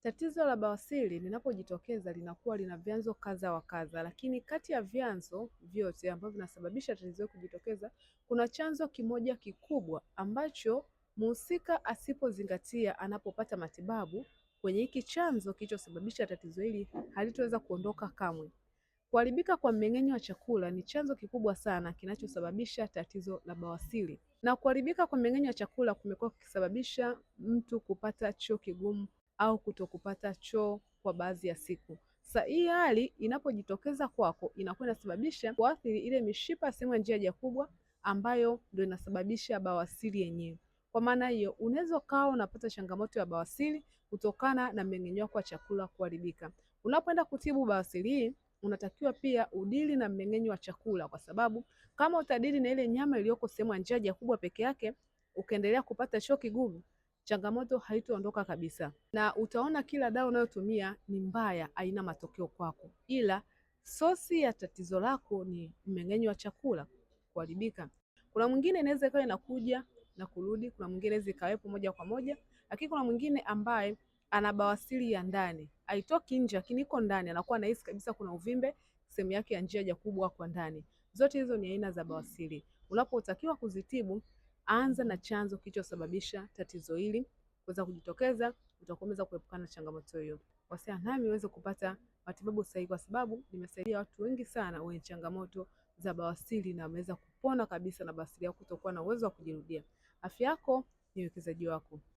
Tatizo la bawasiri linapojitokeza linakuwa lina vyanzo kadha wa kadha, lakini kati ya vyanzo vyote ambavyo vinasababisha tatizo kujitokeza, kuna chanzo kimoja kikubwa ambacho mhusika asipozingatia anapopata matibabu kwenye hiki chanzo kilichosababisha tatizo hili halitoweza kuondoka kamwe. Kuharibika kwa mmeng'enyo wa chakula ni chanzo kikubwa sana kinachosababisha tatizo la bawasiri. Na kuharibika kwa mmeng'enyo wa chakula kumekuwa kukisababisha mtu kupata choo kigumu au kutokupata choo kwa baadhi ya siku. Sasa hii hali inapojitokeza kwako inakuwa inasababisha kuathiri ile mishipa sehemu ya njia haja kubwa ambayo ndio inasababisha bawasiri yenyewe. Kwa maana hiyo unaweza ukawa unapata changamoto ya bawasiri kutokana na mmeng'enyo wako wa chakula kuharibika. Unapoenda kutibu bawasiri hii unatakiwa pia udili na mmeng'enyo wa chakula, kwa sababu kama utadili na ile nyama iliyoko sehemu ya njia haja kubwa peke yake ukaendelea kupata choo kigumu, changamoto haitaondoka kabisa, na utaona kila dawa unayotumia ni mbaya, haina matokeo kwako, ila sosi ya tatizo lako ni mmeng'enyo wa chakula kuharibika. Kuna mwingine inaweza ikawa inakuja na kurudi, kuna mwingine inaweza ikawepo moja kwa moja, lakini kuna mwingine ambaye ana bawasiri ya ndani, haitoki nje lakini iko ndani, anakuwa anahisi kabisa kuna uvimbe sehemu yake ya njia haja kubwa kwa ndani. Zote hizo ni aina za bawasiri. Unapotakiwa kuzitibu, anza na chanzo kilichosababisha tatizo hili kuweza kujitokeza, utakomeza kuepukana na changamoto hiyo. Wasiliana nami uweze kupata matibabu sahihi, kwa sababu nimesaidia watu wengi sana wenye changamoto za bawasiri na wameweza kupona kabisa na bawasiri yao kutokuwa na uwezo wa kujirudia. Afya yako ni uwekezaji wako.